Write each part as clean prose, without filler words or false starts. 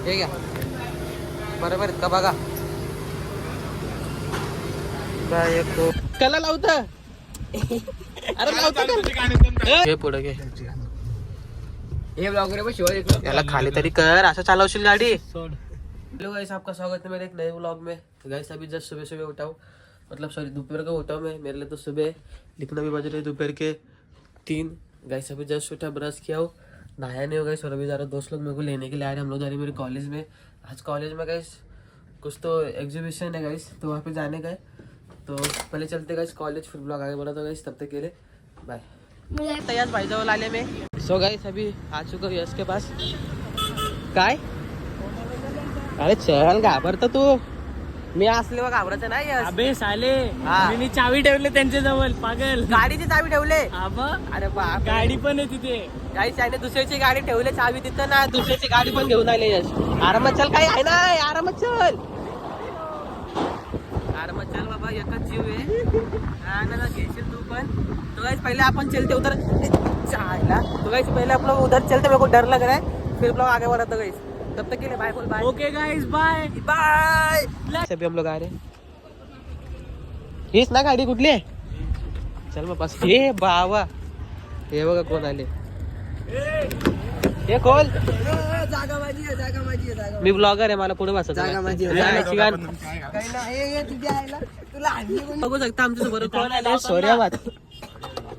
हे घ्या बरोबर का बघा. कला लावत अरे लावत पुढे घे. याला खाली तरी कर, असं चालवशील गाडी. हेलो गाइस, आपका स्वागत है मेरे एक नए व्लॉग में. गाइस अभी जस्ट सुबह सुबह उठाऊँ, मतलब सॉरी दोपहर को उठाऊँ मैं. मेरे लिए तो सुबह, लेकिन अभी बज रहे दोपहर के 3. गाइस अभी जस्ट उठा, ब्रश किया हूँ, नहाया नहीं हो गाइस. और अभी ज़रा दोस्त लोग मेरे को लेने के लिए आ रहे हैं. हम लोग जा रहे हैं मेरे कॉलेज में. आज कॉलेज में गाइस कुछ तो एग्जीबिशन है गाइस, तो वहाँ पे जाने का है. तो पहले चलते गाइस कॉलेज, फिर ब्लॉग आगे बढ़ा. तो गाइस तब तक के लिए बाय. तैयार भाईजावल आले में. सो गाइस अभी आ चुका हूँ यश के पास. काय अरे चल, घाबरतो तू. मी असले बघ घाबरायचं नाही. अबे साले, मी चावी ठेवले त्यांच्या जवळ. पागल, गाडीची चावी ठेवले. अरे बाप, गाडी पण आहे तिथे. काही त्याने दुसऱ्याची गाडी ठेवले चावी तिथं ना, दुसऱ्याची गाडी पण घेऊन आले यश. आरामात चल, काही आहे ना, आरामात चल, आरामात चल बाबा, एकच जीव आहे. घेशील तू पण. तो गाइस पहले अपन चलते उधर चायला. तो गाइस पहले आप लोग उधर चलते, मेरे को डर लग रहा है. फिर लोग आगे बढ़ा. तो गाइस तब तक के लिए बाय बोल. Bye. Okay guys, bye bye. अभी हम लोग आ रहे. हीच ना गाडी कुठली आहे. चल मग बस. हे बावा, हे बघा कोण आले. हे कोण. जागा माझी आहे, जागा माझी आहे, जागा. मी ब्लॉगर आहे, मला पुढे बसायचं. जागा माझी आहे. काही ना, हे तुझ्या आईला तुला आणली पण. बघू शकता आमच्या सोबत कोण आले. सोर्याबाद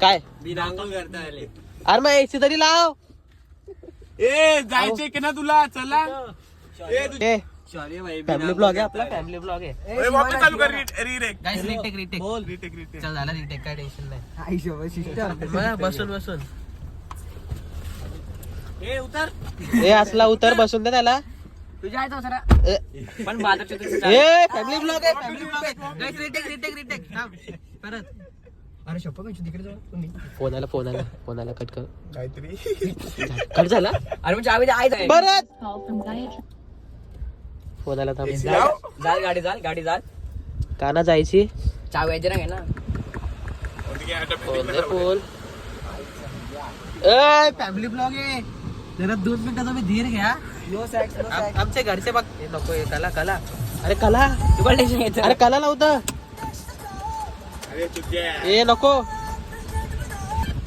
काय बिनांगल करता आले. अरे मग एसी तरी लाव. ए जायचे की ना तुला. चला, फॅमिली ब्लॉग आहे आपला, फॅमिली ब्लॉग आहे. वापस चालू कर. रीटेक गाइस रिटेक रिटेक बोल. रीटेक चल झाला रिटेक, काय टेन्शन नाही. आई शोभा सिस्टर. बघ, बसून बसून. ए उतर. ए असला उतर, बसून दे त्याला. तुझ्या आईचा सरा पण बाजारच्या ए फॅमिली ब्लॉग आहे, फॅमिली ब्लॉग आहे. Guys retake retake retake. थांब परत. अरे शोभा मी तिकडे जाऊ तुम्ही. फोन आला कट कर. काहीतरी कट झाला. अरे म्हणजे आम्ही आई जाय परत फोन आला. थांब. जाल गाडी जाल. काना जायची. चावी यायची ना ना. फोन ए फॅमिली ब्लॉग आहे. जरा 2 मिनिटं तुम्ही धीर घ्या. No sex, no sex. आमचे घरचे बघ. हे नको, हे कला. अरे कला, तू पण टेन्शन घेतो. अरे कला लावतं. ए नको,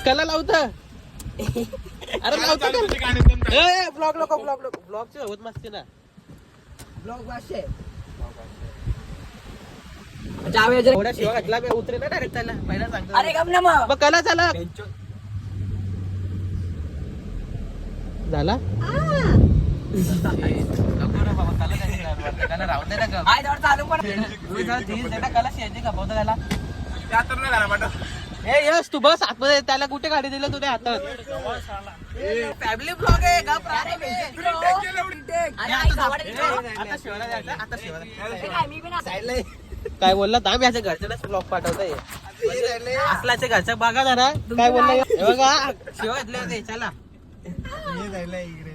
कला लावतं. अरे लावतं. ब्लॉग नको, ब्लॉगची होत मस्ती ना. ब्लॉग वाशे. चावी यायची. थोड्या शिवा घातला मी, उतरे ना डायरेक्ट त्याला. पहिला सांगतो. अरे गप ना मग. मग कला चला झाला. नको रे बाबा, कला नाही वाटतं. कला राहून दे ना गं. आई जवळ चालू पण. तुम्ही जरा धीर दे ना, कला शेती खपवतो त्याला. त्या तर नाही झाला वाटत. ए यस, तू बस आतमध्ये. त्याला कुठे गाडी दिलं तुझ्या हातात. फॅमिली ब्लॉग आहे. गप राहा. आता शिवाला जायचं, आता शिवाला. काय बोलला दाम, याच्या घरच्यालाच ब्लॉग पाठवताय. असलाच्या घरच्या बघा जरा काय बोलला. हे बघा शिवा घेतले होते. चला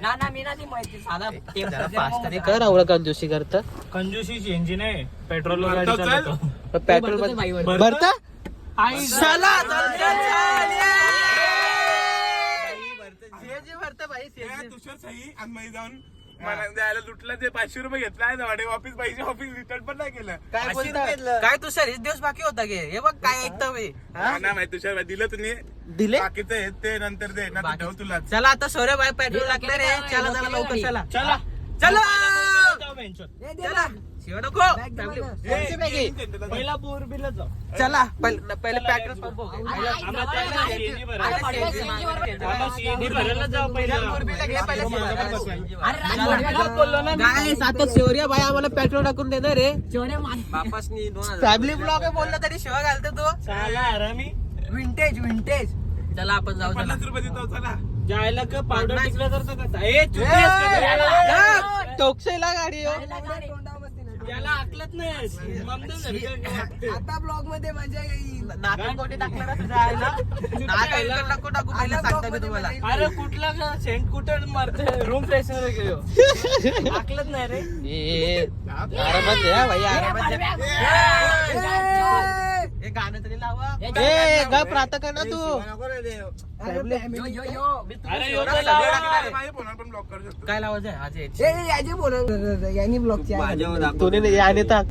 ना मी ना ती माहिती साधा जरा फास्ट तरी कर. आवडं कंजूसी करत. कंजूसीची इंजिन आहे. पेट्रोल गाडी चालवतो. पेट्रोल भरता. चला तुषार सही आणि जाऊन मला द्यायला लुटला. ते 500 रुपये घेतला. वापस पैसे ऑफिस रिटर्न पण नाही केलं. काय बोलता. काय तू सर दिवस बाकी होता गे. हे बघ काय ऐकतं मी. ना माहिती तुषार दिलं तुम्ही दिले. बाकीचं ते नंतर दे ना, ठेव तुला. चला आता सोऱ्या बाय पेट्रोल लागणार आहे. चला चला लवकर चला. चला चला चला. शिवा नको. पहिला बोर बिल जाऊ. चला पहिले पेट्रोल पंप काय आता शिवरिया बाई आम्हाला पेट्रोल टाकून देणार रे. फॅमिली ब्लॉग आहे बोलला तरी शिवा घालतो तो. विंटेज. चला आपण जाऊ. 50 रुपये देतो. चला जायला का पावडर टिकला करता का. टोकसेला गाडी हो. याला आकलत नाही. आता ब्लॉग मध्ये मजा येईल. नाकात कोणी टाकलं ना तुझ्या आईला. नाक नको टाकू. पहिला सांगतो मी तुम्हाला. अरे कुठला का सेंट कुठं मारते. रूम फ्रेशनर गेलो. आकलत नाही रे. आरामात द्या भाई, आरामात द्या. हे गाणं तरी लावा. ए गप राहता का ना तू. अरे माझ्या फोनवर पण ब्लॉक करू शकतो. काय लावायचं आहे आज याचे बोल यांनी ब्लॉगची तुने याने टाक.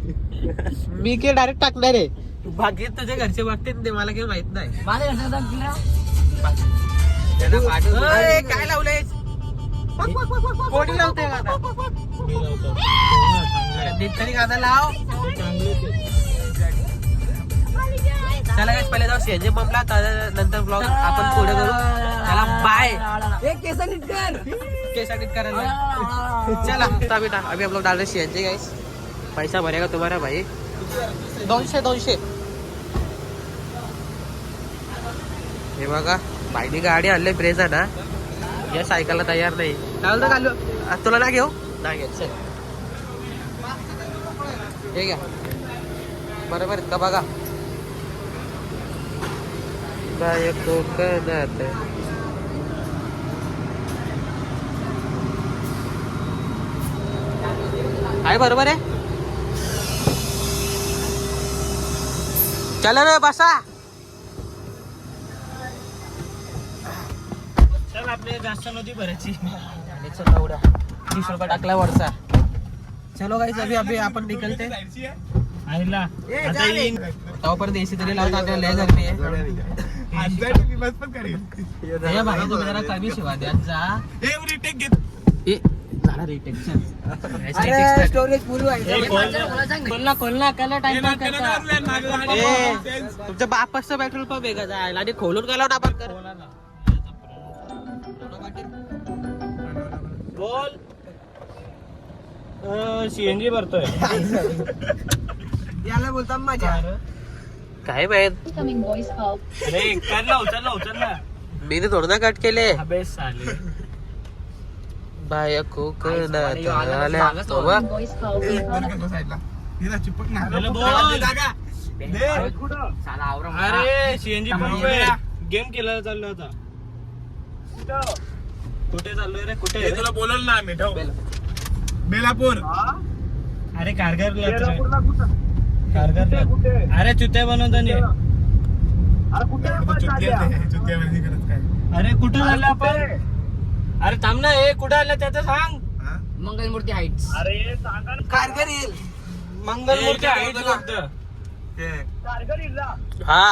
मी के डायरेक्ट टाकणार आहे. बाकी तुझ्या घरचे बघते मला काही माहित नाही. माझ्या घरचा काय लावलंय कोणी लावते गाणं. तरी गाणं लाव. चला काय पहिले जाऊ सीएनजी पंपला नंतर ब्लॉग आपण पुढे करू. चला बाय. केस नीट कर. केस एडिट करायला चला अभी हम लोग डाल रहे सीएनजी गाइस. पैसा भरेगा तुम्हारा भाई. 200 हे बघा भाईनी गाडी आणली ब्रेझा ना. या सायकलला तयार नाही. चालतं घालू तुला ना घेऊ नाही घेत. चल हे घ्या बरोबर का बघा. कोकणात आहे बरोबर आहे. चला रे बसा. चल आपले जास्त नव्हती भरायची. चल एवढा 30 रुपये टाकला वरचा. चलो गाइस अभी आपण निकलते. आईला आता येईन तोपर्यंत एसी तरी लावता. आपल्याला लय गरमी आहे. बस पण करेल. हे भाई तुम्ही जरा कमी शिवा द्या जा. रिटेक घेत. ए झाला रिटेक. अरे स्टोरेज फुल व्हायचं. खोलना कला टाइम करता. तुमच्या बापाचं पेट्रोल पंप वेगळा जायला आणि खोलून गेला ना आपण कर. बोल सीएनजी भरतोय. याला बोलता मजा. काय माहित. अरे उचल ना. मी ते थोडं ना कट केले. अबे साले. बाया कोकणात चिपक ना. बोल. अरे सीएनजी पंप गेम केला चाललो होता. कुठे चाललोय रे कुठे. तुला बोलल ना आम्ही ठेव. बेलापूर. अरे कारगरला. अरे चुत्या बनवतो नी. अरे कुठे झालं आपण. अरे थांब ना. हे कुठे आलं त्याचं सांग. मंगलमूर्ती हाईट्स. अरे सांगा कारगर येईल. मंगलमूर्ती आहेत फक्त. हा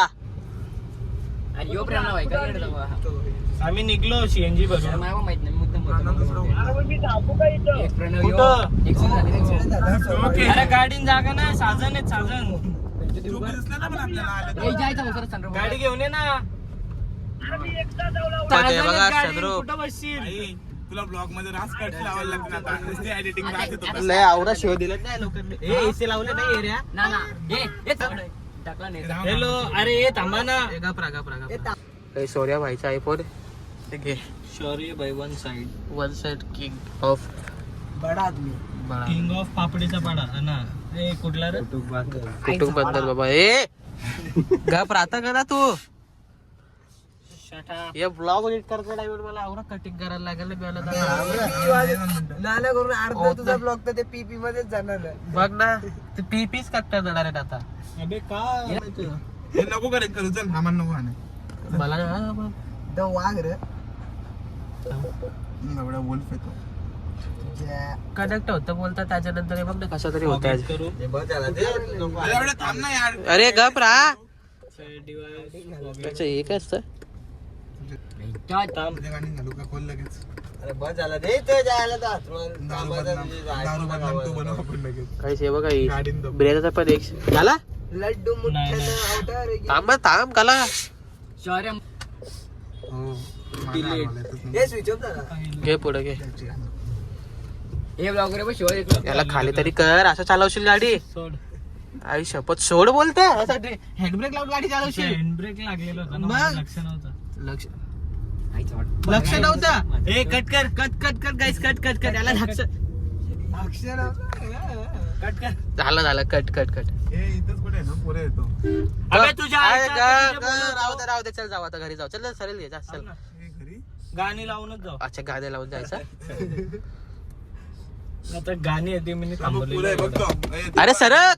आणि यो प्रेरणा व्हाय का. आम्ही निघलो सीएनजी भरून. मला माहित नाही मुद्दाम एक प्रणव यो. कुठं? एक्सिडेंट झाला. अरे गाडीन जागा ना. साजन आहेत साजन. जायचं सर संद्रम. गाडी घेऊन ये ना. ते बघा चंद्रू. कुठं बसशील. तुला ब्लॉग मध्ये रास कट लावायला लागणार आता. एडिटिंग रास येतो. लय आवडा शिव दिला नाही लोकांनी. एसी लावले नाही एरिया. ना ना हे टाकला नाही. हॅलो. अरे ये थांबा ना. काही सोर्या भाईचा आयफोन घे. Sorry by one side. One side king of बडा आदमी. किंग ऑफ पापडीचा पाडा ना. ए कुठला रे. कुटुंब बद्दल बाबा. ए गप राहता का ना तू. हे ब्लॉग एडिट करता टाइम मला आवडा कटिंग करायला लागेल. नाना करून अर्धा तुझा ब्लॉग तर ते पीपी मध्येच जाणार आहे. बघ ना ते पीपीच कट्टा जाणार आहे आता. अबे काय हे नको करेक्ट करू. चल आम्हाला नको आणे. मला तो वाघ रे. एवढा वोल्फ येतो. कनेक्ट होतं बोलता. त्याच्यानंतर हे बघ ना कशा तरी होत करू. एवढं थांब ना यार. अरे गप राहा. डिवाइस अच्छा हे काय असतं. थांब. तुझ्या गाणी घालू का खोल लगेच. अरे बस झाला दे तो जायला दारू बदनाम तू बनव आपण लगेच. काहीच हे बघा गाडीन दम. ब्रेचा पण एक झाला. लड्डू मुठ्ठ्यानं थांब कला शौर्य. हो. हे स्विच ऑफ झाला. घे पुढे घे. हे ब्लॉग रे शौर्य. याला खाली तरी कर. असं चालवशील गाडी. सोड. आई शपथ सोड बोलते. हँडब्रेक लावून गाडी चालवशील. हँड ब्रेक लागलेला होता ना. मग? मला लक्ष नव्हतं. लक्ष नव्हतं. ए कट कर गाईस कट याला लक्ष. अक्षर कट कर. झालं कट हे इथंच कुठे आहे ना पुढे येतो. अबे तुझ्या आईचा तुझ्या बोलत राहू दे चल जाऊ आता घरी जाऊ. चल सरेल घे चल. हे घरी गाणी लावूनच जाऊ. अच्छा गाणे लावून जायचं. आता गाणी येते मी पुढे आहे बघतो. अरे सरक.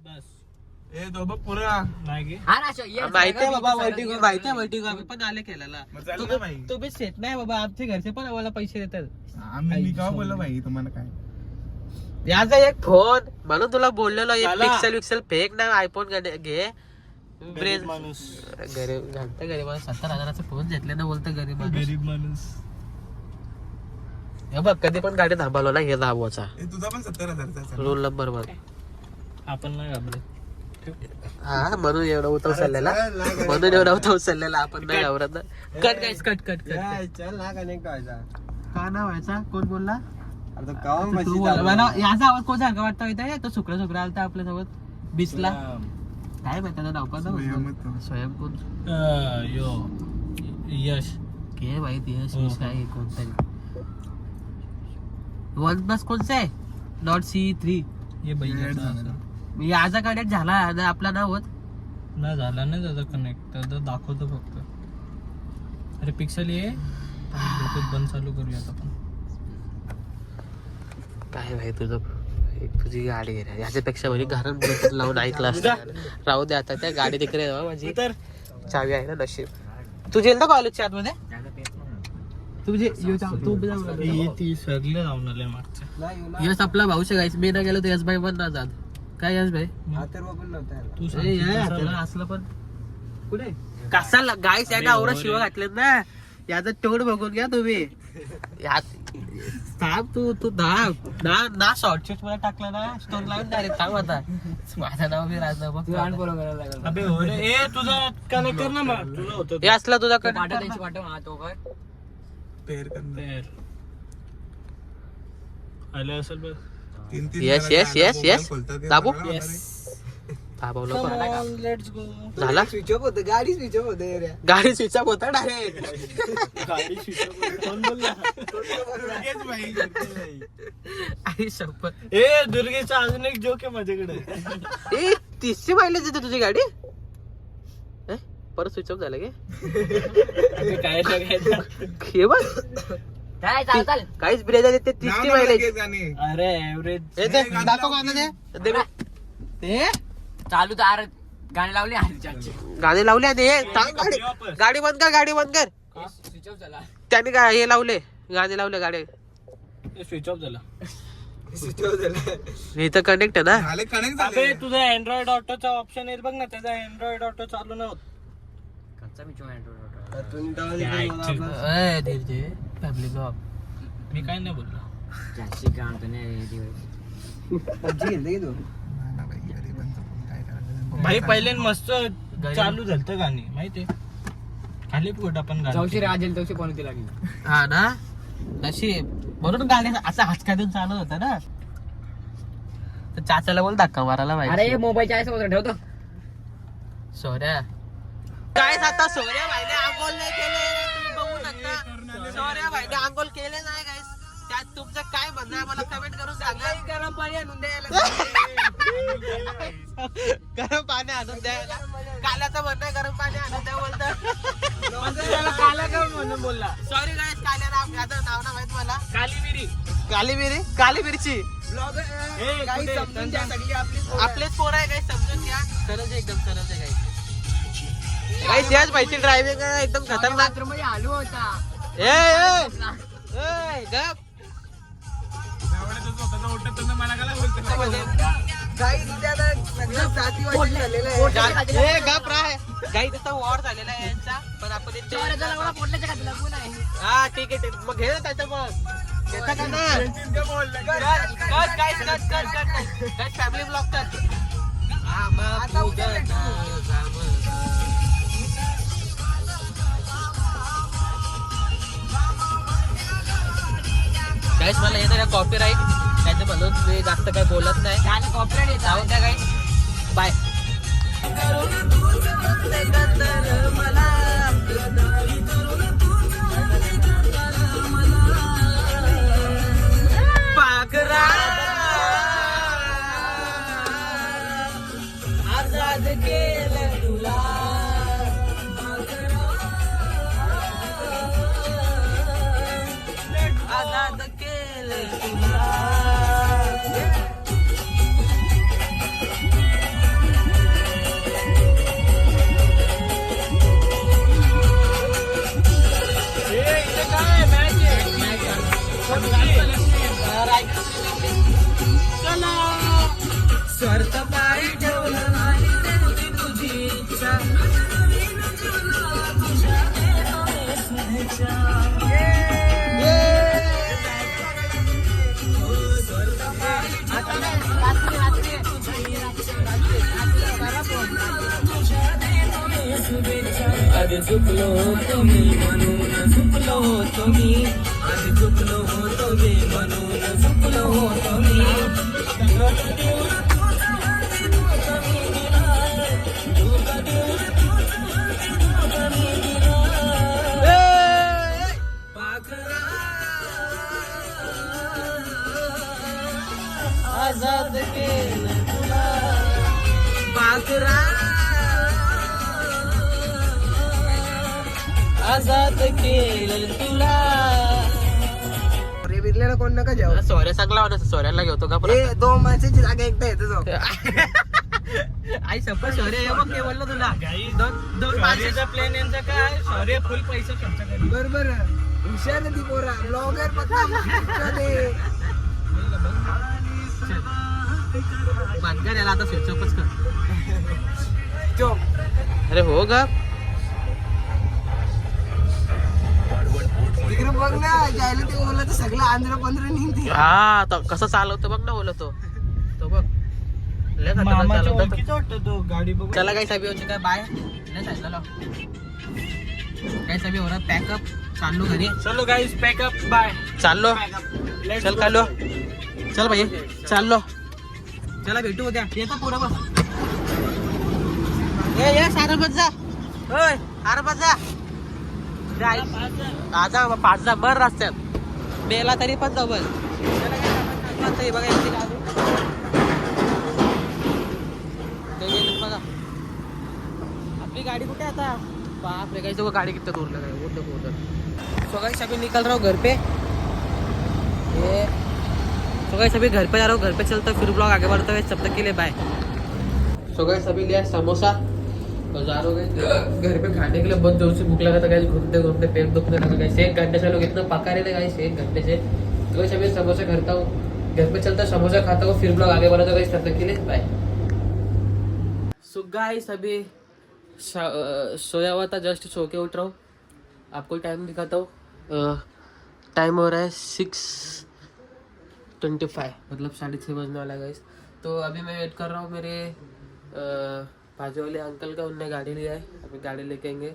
हे तो बघ पुरा नाही गे हा ना अशा, ये माहितीये बाबा सगळं वर्टिगो गेलं. माहितीये वर्टिगो आम्ही पण आले केलेला मग चालू ना भाई तुम्ही सेट नाही बाबा आमचे घरचे पण आम्हाला पैसे देतात आम्ही मी का बोललो भाई तुम्हाला काय याचा एक फोन म्हणून तुला बोललेलो एक झाला. पिक्सेल विक्सेल फेक नाही आयफोन घे ब्रेन माणूस गरीब घालतं गरीब 70,000चा फोन घेतले ना बोलतं गरीब माणूस. गरीब माणूस हे बघ कधी पण गाडी थांबवलो ना हे दाबवाचा हे तुझा पण 70,000 रोल नंबर वन आपण नाही घाबरत. हा म्हणून एवढा उताव चाललेला म्हणून एवढा उताव चाललेला आपण नाही घाबरत ना. कट गाईस कट कट कट चल ना कनेक्ट व्हायचा. का नाव व्हायचा कोण बोलला आता कावा तू बोलला. मला याचा आवाज कोण सारखा वाटतं इथे तो शुक्र शुक्र आलता आपल्यासोबत बिसला काय माहिती त्याचं नाव पण स्वयं कोण यो यश घे माहिती यश काय कोणतरी वन प्लस कोणचं आहे नॉट C3 ये भैया याचा कनेक्ट झाला आणि आपला नाव होत नाही झाला नाही त्याचा कनेक्ट त्याचा दाखवतो फक्त. अरे पिक्सल ये ब्लूटूथ बंद चालू करूया आपण. काय भाई तुझं तुझी गाडी आहे याच्यापेक्षा म्हणजे घरात ब्लूटूथ लावून ऐकलं असतं राहू दे आता त्या गाडी तिकडे माझी तर चावी आहे ना नशीब तुझी येईल ना कॉलेजच्या आतमध्ये तुझे ही ती सगळे जाऊन आले मागच्या. यश आपला भाऊ गायस मी ना गेलो तर यश भाई पण ना जात काय यश भाई अथर्व पण नव्हता याला. तू ए, ये, हाताला असलं पण कुठे कसा गायस याने आवरा शिवा घातलेत ना याचा तोड बघून घ्या तुम्ही थांब तू ना शॉर्ट शूट मला टाकला ना स्टोन लावून डायरेक्ट थांब आता माझं नाव मी राज बघ तू आणि follow करायला लागला. अबे हो रे ए तुझा कनेक्ट कर ना मग तुला होतं हे असला तुझा पाठव कडे त्यांची पाठव हा तो कर. पेअर करणार पेर आलं असेल बघ. तीन Yes, yes, yes, yes. दाबू? Come on, let's go. झाला स्विच ऑफ होतं गाडी स्विच ऑफ होतं रे. गाडी स्विच ऑफ होता डायरेक्ट गाडी switch off करून कोण बोलला? लगेच भाई आई शपथ ए दुर्गेचा अजून एक जोक आहे माझ्याकडे. ए 30ची मायलेज देते तुझी गाडी ए, परत स्विच ऑफ झालं अबे काय सांगायचं? हे बघ काय चाल काहीच ब्रेजा देते 30ची मायलेज गाणे अरे एव्हरेज हे दे दाखव गाणं दे ते चालू तर गाणी लावली आधी गाणे लावले आणि हे थांब गाडी बंद कर गाडी बंद कर स्विच ऑफ झाला. त्याने काय हे लावले गाणे लावले गाडी स्विच ऑफ झाला. स्विच ऑफ झाला. इथं कनेक्ट आहे ना झाले कनेक्ट अबे झाले तुझा अँड्रॉइड ऑटोचा ऑप्शन आहे बघ ना त्याचा अँड्रॉइड ऑटो चालू नाही होत. कच्चा मी काय ए, धीरजे फॅमिली ब्लॉग मी काय नाही बोललो. जास्ती काम तर नाही दिवस पबजी खेळते की तू. भाई पहिले मस्त चालू झालतं गाणी माहितीये खाली पोट आपण गाणी चौशी राजेल चौशी पण लागली. हा ना नशीब म्हणून गाडी असं हाचका देऊन चालत होता ना तर चाचाला बोल धक्का मारायला अरे माहिती मोबाईलच्या आहे सोबत ठेवतो. सोऱ्या काय आता सोऱ्या भाईने आंघोळ नाही केले तुम्ही बघू शकता सोऱ्या भाईने आंघोळ केले नाही गाईस त्यात तुमचं काय म्हणणं आहे मला कमेंट करून सांगा गरम पाणी आणून द्यायला. गरम पाणी आणून द्यायला काल्याचं म्हणणं आहे गरम पाणी आणून द्या बोलतं त्याला काला का म्हणून बोलला. सॉरी गाईस काल्या नाव याचं नाव ना माहित मला काली मिरी काली मिरची काही समजून द्या सगळी आपली. आपलेच पोर आहे काही समजून घ्या खरंच एकदम खरंच आहे काही त्याच पाहिजे ड्रायव्हिंग एकदम खतरनाक बाथरूम मध्ये आलो होता. गप स्वतःचा उठत मला काय बोलतो काही सगळं जातीवादी झालेलं आहे. गप राय काही तसा वॉर झालेला आहे यांचा पण आपण चोराचा लवडा पोटल्याच्या खाली लागून आहे. हा ठीक आहे मग घे त्याचं मग घेता का ना फॅमिली ब्लॉग कर आता उद्या भेटू. गाईस मला येतं ना कॉपीराईट त्याचं म्हणून मी जास्त काही बोलत नाही गाणं कॉपीराईट येतं. जाऊन द्या गाईस बाय पाकरा आजाद केलं तुला आजाद केलं तुला आधी चुकलो होतो मी म्हणून चुकलो होतो मी आधी चुकलो होतो मी म्हणून चुकलो होतो मी आजाद केलं तुला पाखरा आजाद केलं तुला रे बिरलेला कोण नका जाऊ सोऱ्या चांगला होता सोऱ्याला घेतो का ए 2 माणसाची जागा एकटा येतो जाऊ आई सपोज शौर्य हे बघ ते बोललो तुला दोन माझ्याचा प्लॅन यांचा काय शौर्य फुल पैसे खर्च करेल बरोबर हुशार ती पोरा ब्लॉगर बांधकर याला आता स्विच ऑफच कर चोप अरे हो का तिकडे बघ ना जायला ते ओला तर सगळं आंध्र पंधरा निघते हा तो कसं चालवतो बघ ना बोलतो तो बघ लय खतरनाक मामाच्या चालवतो ओळखीचा वाटतं तो गाडी बघून चला काही साबी होची काय बाय लय साईडला लाव काही साबी हो पॅकअप चाललो घरी चलो गाईस पॅकअप बाय चाललो चल कालो चल भाई चाललो चला भेटू उद्या येतो पुढं बस ये सारं बस जा होय सारं बस जा आजा 5 जा बर रस्त्यात मेला तरी पण जाऊ बस बघा येते का बघा आपली गाडी कुठे आता बाप रे गाइस गाड़ी कितना दूर लगा है वो देखो उधर सो गाइस अभी निकल रहा हूँ घर पे ये सो गाइस अभी घर पे जा रहा हूँ घर पे चलता फिर ब्लॉग आगे बढ़ता है तब तक के लिए बाय सो गाइस अभी लिया समोसा और जा रहे हो घर पे खाने के लिए बहुत जोर से भूख लगा था गाइस घूमते घूमते पेट दुखने लगा गाइस 1 घंटे से लोग इतना पका रहे थे गाइस 1 घंटे से तो गाइस अभी समोसा खाता हूँ घर पे चलता समोसा खाता हूँ फिर ब्लॉग आगे बढ़ता गाइस तब तक के लिए बाय सो गाइस अभी सोया हुआ था जस्ट सो के उठ रहा हूँ आपको टाइम दिखाता हूँ टाइम हो रहा है 6:25 मतलब 6:30 बजने वाला है गाइस तो अभी मैं वेट कर रहा हूँ मेरे बाजू वाले अंकल का उनने गाड़ी लिया है अभी गाड़ी लेके आएंगे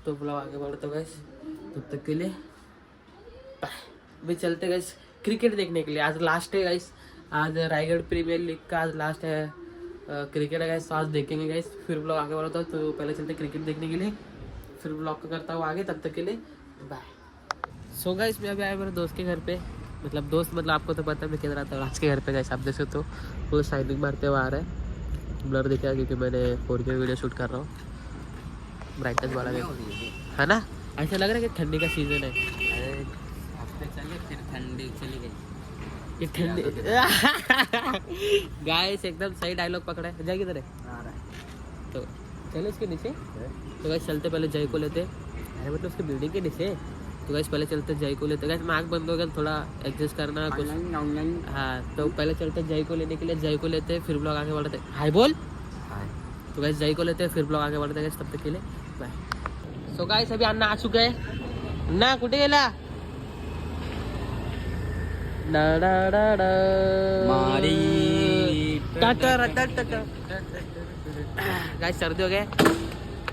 तो ब्लॉग आगे बढ़ता गाइस तब तक के लिए बाय अभी चलते गाइस क्रिकेट देखने के लिए आज लास्ट है गाइस आज रायगढ़ प्रीमियर लीग का आज लास्ट है क्रिकेट है गाइस आज देखेंगे गाइस फिर ब्लॉग आगे बढ़ता हूँ तो पहले चलते क्रिकेट देखने के लिए फिर ब्लॉग करता हूँ आगे तब तक के लिए बाय सो गाइस मैं अभी आया मेरे दोस्त के घर पे मतलब आपको तो पता है मैं किधर आता हूँ आज के घर पे गाइस आप देख सकते हो वो साइडिंग मारते हुए आ रहा है ब्लर दिखा क्योंकि मैंने 4K वीडियो शूट कर रहा हूँ ब्राइटनेस वाला है ना ऐसा लग रहा है कि ठंडी का सीजन है ठंडी चली गई ये ठंडी गाइस एकदम सही डायलॉग पकड़ा है जय किधर है तो चलो इसके नीचे तो गाइस चलते पहले जय को लेते अरे मतलब उसके बिल्डिंग के नीचे तो गाइस पहले चलते जय को लेते गाइस मार्क बंद हो गया थोड़ा एडजस्ट करना कुछ हाँ तो पहले चलते जय को लेने के लिए जय को लेते फिर ब्लॉग आगे बढ़ते हाय बोल तो गाइस जय को लेते फिर ब्लॉग आगे बढ़ते गाइस तब तक के लिए बाय सो गाइस अभी अन्ना आ चुका है ना कुठे गेला गाइस सर्दी हो गए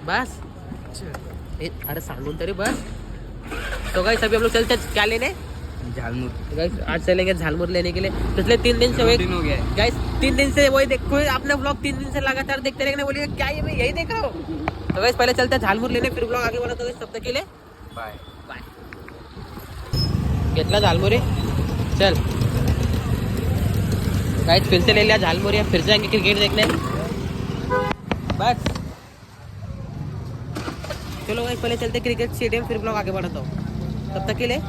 बस अरे सांगून तरी बस तो गाइस अभी हम लोग चलते क्या लेने झालमुर गाइस आज चलेंगे झालमुर लेने के लिए पिछले 3 दिन से वही हो गया गाइस 3 दिन से वही देखो आपने ब्लॉग 3 दिन से लगातार देखते रहेंगे बोलिए क्या ये मैं यही देख रहा हूँ तो गाइस पहले चलते हैं झालमुर लेने फिर ब्लॉग आगे बढ़ा तो गाइस तब तक के लिए बाय बाय कितना झालमुर है चल गाइस फिर से ले लिया झालमुर फिर से जाएंगे क्रिकेट देखने बस चलो गाइस पहले चलते क्रिकेट स्टेडियम फिर ब्लॉग आगे बढ़ाता हूँ तब तक के लिए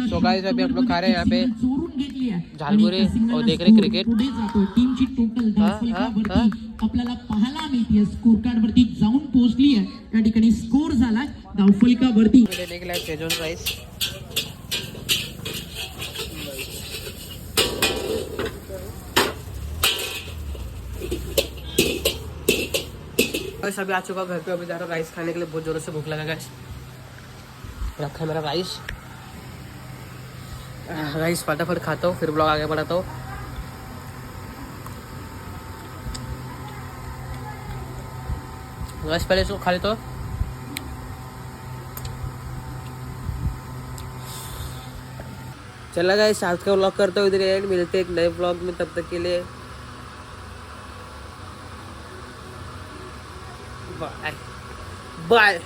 तो गाइस अभी हम लोग खा रहे हैं यहाँ पे झालमुरी और देख रहे क्रिकेट टीमची टोटल धावफलकावरती आपल्याला पाहायला मिळते स्कोर कार्ड वरती जाऊन पोहोचली आहे त्या ठिकाणी स्कोर झाला धावफलकावरती लेने के लिए सेजवान राइस गाइस अभी आ चुका घर पे अभी जा रहा हूँ राइस खाने के लिए बहुत जोरों से भूख लगा गाइस रखा है मेरा राइस राइस फटाफट खाता हूँ फिर ब्लॉग आगे बढ़ाता हूँ बस पहले इसको खा ले तो चला गाइस, आज का व्लॉग करता हूँ इधर एंड। मिलते हैं एक नए व्लॉग में, तब तक के लिए बाय बाय।